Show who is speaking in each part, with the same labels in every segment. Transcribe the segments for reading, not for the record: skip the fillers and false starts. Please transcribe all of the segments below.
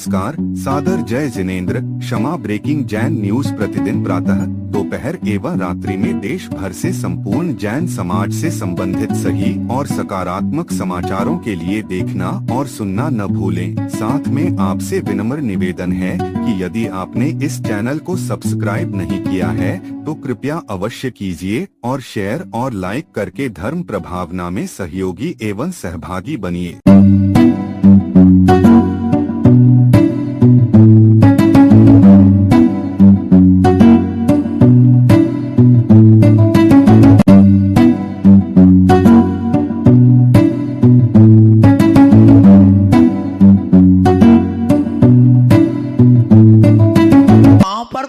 Speaker 1: नमस्कार, सादर जय जिनेंद्र। क्षमा ब्रेकिंग जैन न्यूज प्रतिदिन प्रातः, दोपहर एवं रात्रि में देश भर से संपूर्ण जैन समाज से संबंधित सही और सकारात्मक समाचारों के लिए देखना और सुनना न भूलें। साथ में आपसे विनम्र निवेदन है कि यदि आपने इस चैनल को सब्सक्राइब नहीं किया है तो कृपया अवश्य कीजिए और शेयर और लाइक करके धर्म प्रभावना में सहयोगी एवं सहभागी बनिए।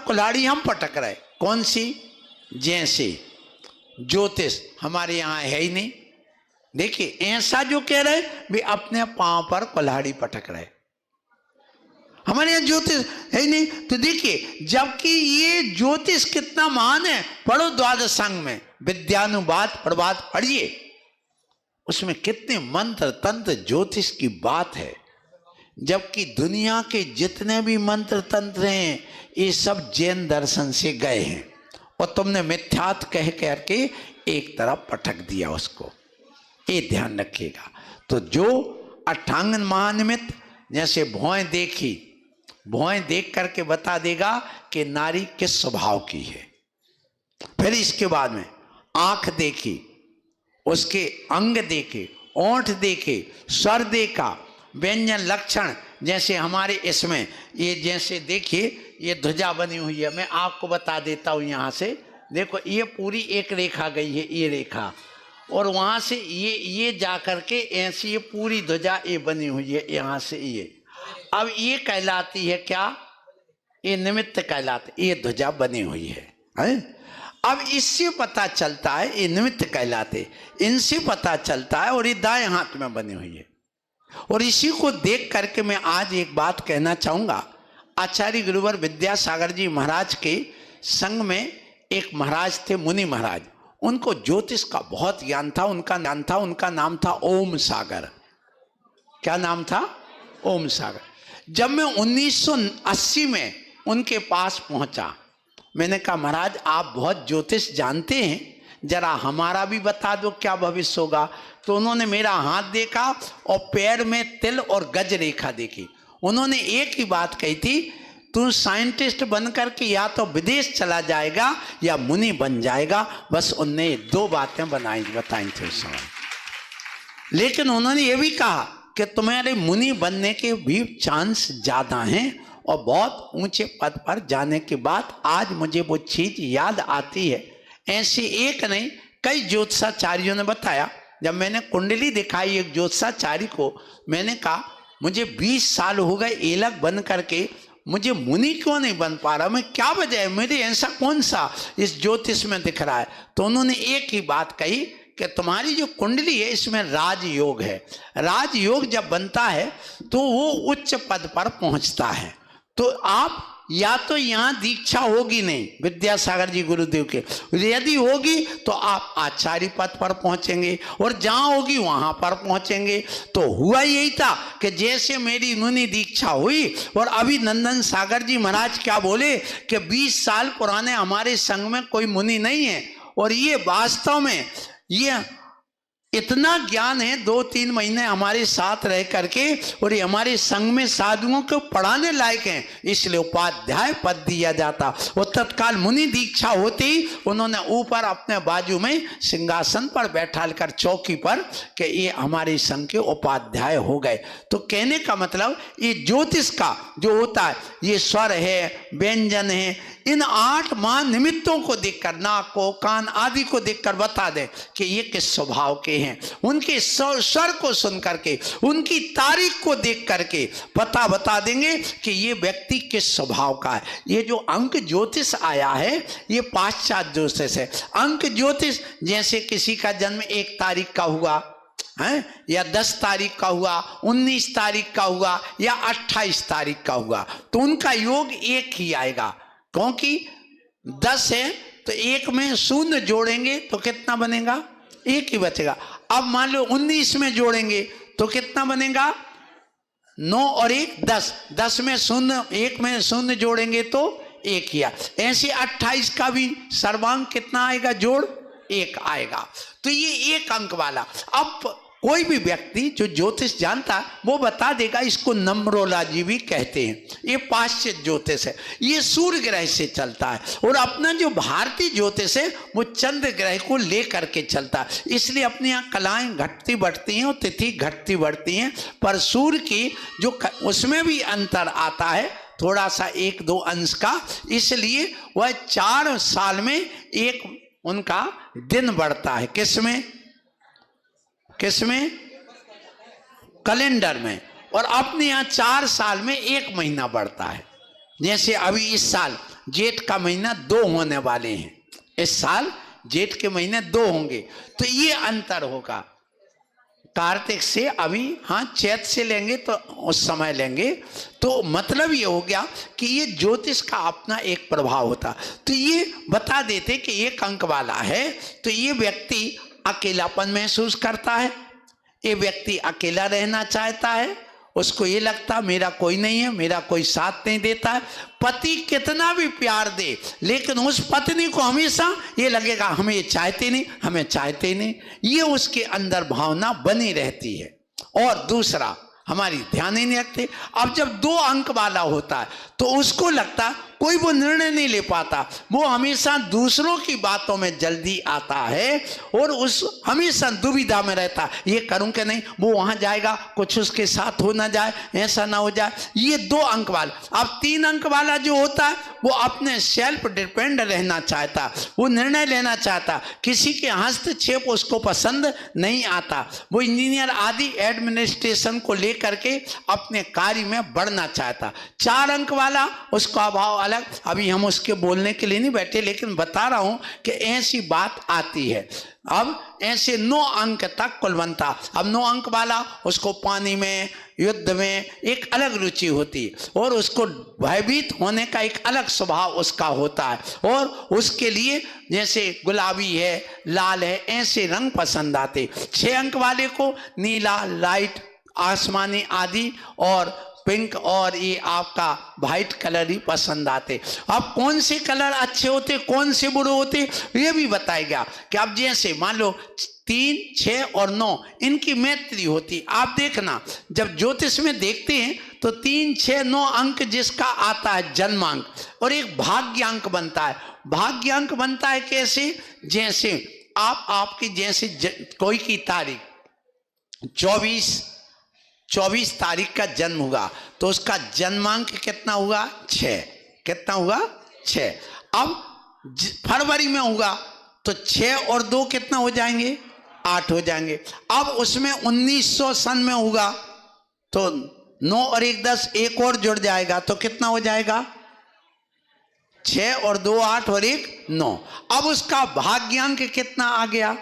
Speaker 2: कुल्हाड़ी हम पटक रहे, कौन सी? जैसे ज्योतिष हमारे यहाँ है ही नहीं। देखिए ऐसा जो कह रहे भी अपने पांव पर कुल्हाड़ी पटक रहे, हमारे यहाँ ज्योतिष है ही नहीं। तो देखिए जबकि ये ज्योतिष कितना महान है, पढ़ो द्वादश संघ में विद्यानुवाद प्रवाद पढ़िए, उसमें कितने मंत्र तंत्र ज्योतिष की बात है। जबकि दुनिया के जितने भी मंत्र तंत्र हैं ये सब जैन दर्शन से गए हैं और तुमने मिथ्यात कह करके एक तरफ पटक दिया उसको, ये ध्यान रखिएगा। तो जो अष्टांगन महानिमित्त जैसे भौएं देखी, भौएं देख करके बता देगा कि नारी किस स्वभाव की है। फिर इसके बाद में आंख देखी, उसके अंग देखे, ओंठ देखे, स्वर देखा, व्यंजन लक्षण जैसे हमारे इसमें ये जैसे देखिए ये ध्वजा बनी हुई है, मैं आपको बता देता हूँ। यहाँ से देखो ये पूरी एक रेखा गई है, ये रेखा, और वहाँ से ये जा करके ऐसी ये पूरी ध्वजा ये बनी हुई है यहाँ से ये। अब ये कहलाती है क्या? ये निमित्त कहलाती, ये ध्वजा बनी हुई है। अब इससे पता चलता है, ये निमित्त कहलाते, इनसे पता चलता है, और ये दाएं हाथ में बनी हुई है। और इसी को देख करके मैं आज एक बात कहना चाहूंगा। आचार्य गुरुवर विद्यासागर जी महाराज के संग में एक महाराज थे, मुनि महाराज, उनको ज्योतिष का बहुत ज्ञान था। उनका नाम था ओम सागर। क्या नाम था? ओम सागर। जब मैं 1980 में उनके पास पहुंचा, मैंने कहा महाराज आप बहुत ज्योतिष जानते हैं, जरा हमारा भी बता दो क्या भविष्य होगा। तो उन्होंने मेरा हाथ देखा और पैर में तिल और गज रेखा देखी। उन्होंने एक ही बात कही थी, तू साइंटिस्ट बनकर के या तो विदेश चला जाएगा या मुनि बन जाएगा। बस उनने दो बातें बताई थी उस समय। लेकिन उन्होंने ये भी कहा कि तुम्हारे मुनि बनने के भी चांस ज्यादा हैं और बहुत ऊंचे पद पर जाने के बाद आज मुझे वो चीज याद आती है। ऐसे एक नहीं कई ज्योतिषाचार्यों ने बताया। जब मैंने कुंडली दिखाई एक ज्योतिषाचार्य को, मैंने कहा मुझे 20 साल हो गए एलक बन करके, मुझे मुनि क्यों नहीं बन पा रहा, मैं क्या वजह है, मेरे ऐसा कौन सा इस ज्योतिष में दिख रहा है। तो उन्होंने एक ही बात कही कि तुम्हारी जो कुंडली है इसमें राजयोग है। राजयोग जब बनता है तो वो उच्च पद पर पहुंचता है। तो आप या तो यहाँ दीक्षा होगी नहीं विद्यासागर जी गुरुदेव के, यदि होगी तो आप आचार्य पद पर पहुंचेंगे, और जहाँ होगी वहां पर पहुंचेंगे। तो हुआ यही था कि जैसे मेरी मुनि दीक्षा हुई और अभी नंदन सागर जी महाराज क्या बोले कि 20 साल पुराने हमारे संघ में कोई मुनि नहीं है, और ये वास्तव में ये इतना ज्ञान है, 2-3 महीने हमारे साथ रह करके और ये हमारे संघ में साधुओं को पढ़ाने लायक हैं, इसलिए उपाध्याय पद दिया जाता। और तत्काल मुनि दीक्षा होती, उन्होंने ऊपर अपने बाजू में सिंहासन पर बैठा कर चौकी पर कि ये हमारे संघ के उपाध्याय हो गए। तो कहने का मतलब ये ज्योतिष का जो होता है, ये स्वर है, व्यंजन है, इन 8 महानिमित्तों को देखकर, नाक को, कान आदि को देखकर बता दें कि ये किस स्वभाव के हैं। उनके स्वर को सुन करके, उनकी तारीख को देख करके बता देंगे कि ये व्यक्ति किस स्वभाव का है। ये जो अंक ज्योतिष आया है ये पाश्चात्य ज्योतिष है। अंक ज्योतिष जैसे किसी का जन्म 1 तारीख का हुआ है, या 10 तारीख का हुआ, 19 तारीख का हुआ, या 28 तारीख का हुआ, तो उनका योग एक ही आएगा। क्योंकि 10 है तो एक में 0 जोड़ेंगे तो कितना बनेगा? 1 ही बचेगा। अब मान लो 19 में जोड़ेंगे तो कितना बनेगा? 9 और 1 10, 10 में शून्य, 1 में शून्य जोड़ेंगे तो 1 किया। ऐसे 28 का भी सर्वांक कितना आएगा, जोड़ 1 आएगा। तो ये 1 अंक वाला। अब कोई भी व्यक्ति जो ज्योतिष जानता है वो बता देगा, इसको नंबरोलॉजी भी कहते हैं। ये पाश्चात्य ज्योतिष है, ये सूर्य ग्रह से चलता है। और अपना जो भारतीय ज्योतिष है वो चंद्र ग्रह को लेकर के चलता है। इसलिए अपने यहाँ कलाएं घटती बढ़ती हैं और तिथि घटती बढ़ती हैं, पर सूर्य की जो उसमें भी अंतर आता है थोड़ा सा 1-2 अंश का। इसलिए वह 4 साल में एक उनका दिन बढ़ता है। किसमें कैलेंडर में। और अपने यहाँ 4 साल में 1 महीना बढ़ता है। जैसे अभी इस साल जेठ का महीना 2 होने वाले हैं, इस साल जेठ के महीने 2 होंगे, तो ये अंतर होगा। कार्तिक से अभी चैत से लेंगे तो उस समय लेंगे। तो मतलब ये हो गया कि ये ज्योतिष का अपना एक प्रभाव होता। तो ये बता देते कि 1 अंक वाला है तो ये व्यक्ति अकेलापन महसूस करता है, ये व्यक्ति अकेला रहना चाहता है, उसको ये लगता मेरा कोई नहीं है, मेरा कोई साथ नहीं देता है। पति कितना भी प्यार दे लेकिन उस पत्नी को हमेशा ये लगेगा हमें ये चाहते नहीं, हमें चाहते नहीं, ये उसके अंदर भावना बनी रहती है। और दूसरा हमारी ध्यान ही नहीं रखते। अब जब 2 अंक वाला होता है तो उसको लगता कोई वो निर्णय नहीं ले पाता, वो हमेशा दूसरों की बातों में जल्दी आता है और उस हमेशा दुविधा में रहता है, ये करूं कि नहीं, वो वहां जाएगा कुछ उसके साथ हो ना जाए, ऐसा ना हो जाए। ये 2 अंक वाला। अब 3 अंक वाला जो होता है वो अपने सेल्फ डिपेंड रहना चाहता, वो निर्णय लेना चाहता, किसी के हस्तक्षेप उसको पसंद नहीं आता, वो इंजीनियर आदि एडमिनिस्ट्रेशन को लेकर के अपने कार्य में बढ़ना चाहता। 4 अंक वाला उसका भाव अलग। अभी हम उसके बोलने के लिए नहीं बैठे, लेकिन बता रहा हूं कि ऐसी बात आती है। अब ऐसे 9 अंक तक कुल बनता। अब 9 अंक वाला उसको पानी में, युद्ध में एक अलग रुचि होती है और उसको भयभीत होने का एक अलग स्वभाव उसका होता है। और उसके लिए जैसे गुलाबी है, लाल है, ऐसे रंग पसंद आते। 6 अंक वाले को नीला, लाइट, आसमानी आदि और पिंक और ये आपका वाइट कलर ही पसंद आते। अब कौन से कलर अच्छे होते, कौन से बुरे होते, ये भी बताएगा कि अब जैसे मान लो 3, 6 और 9 इनकी मैत्री होती। आप देखना जब ज्योतिष में देखते हैं तो 3, 6, 9 अंक जिसका आता है जन्मांक, और एक भाग्यांक बनता है। भाग्यांक बनता है कैसे, जैसे आपकी जैसे कोई की तारीख 24 तारीख का जन्म हुआ तो उसका जन्मांक कितना हुआ, 6। कितना हुआ, 6। अब फरवरी में हुआ तो 6 और 2 कितना हो जाएंगे, 8 हो जाएंगे। अब उसमें 1900 सन में हुआ तो 9 और 1 10, एक और जुड़ जाएगा तो कितना हो जाएगा, 6 और 2 8 और 1 9। अब उसका भाग्यांक कितना आ गया,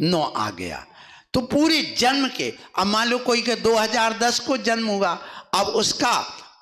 Speaker 2: 9 आ गया। तो पूरे जन्म के, अब मान लो कोई के 2010 को जन्म हुआ, अब उसका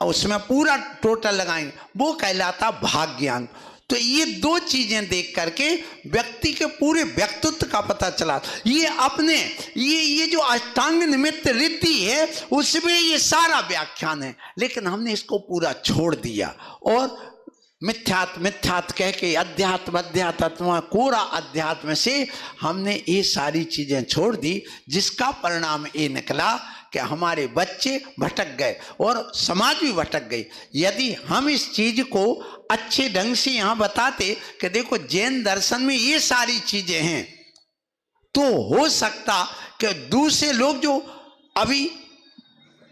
Speaker 2: उसमें पूरा टोटल लगाएंगे, वो कहलाता भाग्यांक। तो ये 2 चीजें देख करके व्यक्ति के पूरे व्यक्तित्व का पता चला। ये अपने ये जो अष्टांग निमित्त रिद्धि है उसमें ये सारा व्याख्यान है, लेकिन हमने इसको पूरा छोड़ दिया और मिथ्यात्म कह के अध्यात्म कोरा अध्यात्म से हमने ये सारी चीजें छोड़ दी, जिसका परिणाम ये निकला कि हमारे बच्चे भटक गए और समाज भी भटक गई। यदि हम इस चीज को अच्छे ढंग से यहाँ बताते कि देखो जैन दर्शन में ये सारी चीजें हैं, तो हो सकता कि दूसरे लोग जो अभी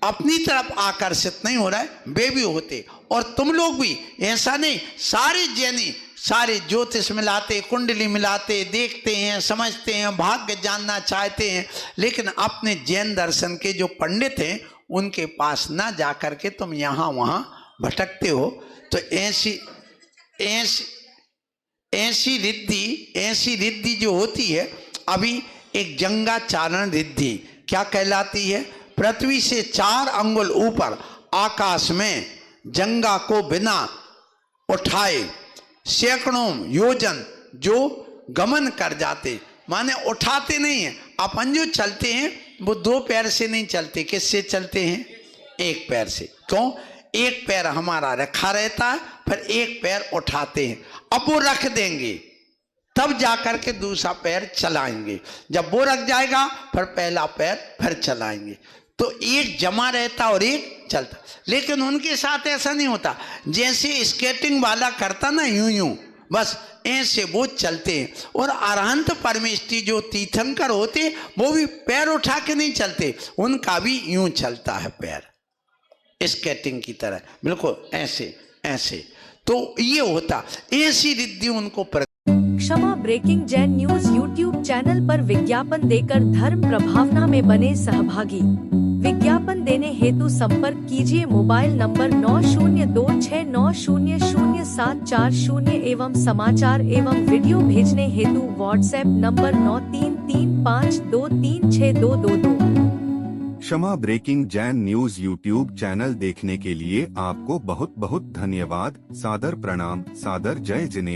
Speaker 2: अपनी तरफ आकर्षित नहीं हो रहा है वे भी होते, और तुम लोग भी। ऐसा नहीं सारे जैनी सारे ज्योतिष मिलाते, कुंडली मिलाते, देखते हैं, समझते हैं, भाग्य जानना चाहते हैं, लेकिन अपने जैन दर्शन के जो पंडित हैं उनके पास ना जाकर के तुम यहाँ वहाँ भटकते हो। तो ऐसी रिद्धि जो होती है, अभी एक जंगाचारण रिद्धि क्या कहलाती है, पृथ्वी से 4 अंगुल ऊपर आकाश में जंगा को बिना उठाए सैकड़ों योजन जो गमन कर जाते, माने उठाते नहीं है। अपन जो चलते हैं वो 2 पैर से नहीं चलते, किससे चलते हैं, एक पैर से। क्यों? एक पैर हमारा रखा रहता है, फिर एक पैर उठाते हैं। अब वो रख देंगे तब जाकर के दूसरा पैर चलाएंगे। जब वो रख जाएगा फिर पहला पैर फिर चलाएंगे। तो एक जमा रहता और एक चलता। लेकिन उनके साथ ऐसा नहीं होता। जैसे स्केटिंग वाला करता ना, यूं यूं बस ऐसे वो चलते हैं। और अरहंत परमेष्ठी जो तीर्थंकर होते वो भी पैर उठा के नहीं चलते, उनका भी यूं चलता है पैर, स्केटिंग की तरह, बिल्कुल ऐसे ऐसे। तो ये होता, ऐसी रिद्धि उनको
Speaker 3: Kshama breaking Jain news YouTube channel पर विज्ञापन देकर धर्म प्रभावना में बने सहभागी। विज्ञापन देने हेतु संपर्क कीजिए मोबाइल नंबर 9026900740 एवं समाचार एवं वीडियो भेजने हेतु WhatsApp number 9335236222।
Speaker 1: Kshama breaking Jain news YouTube channel देखने के लिए आपको बहुत बहुत धन्यवाद। सादर प्रणाम, सादर जय जिनेंद्र।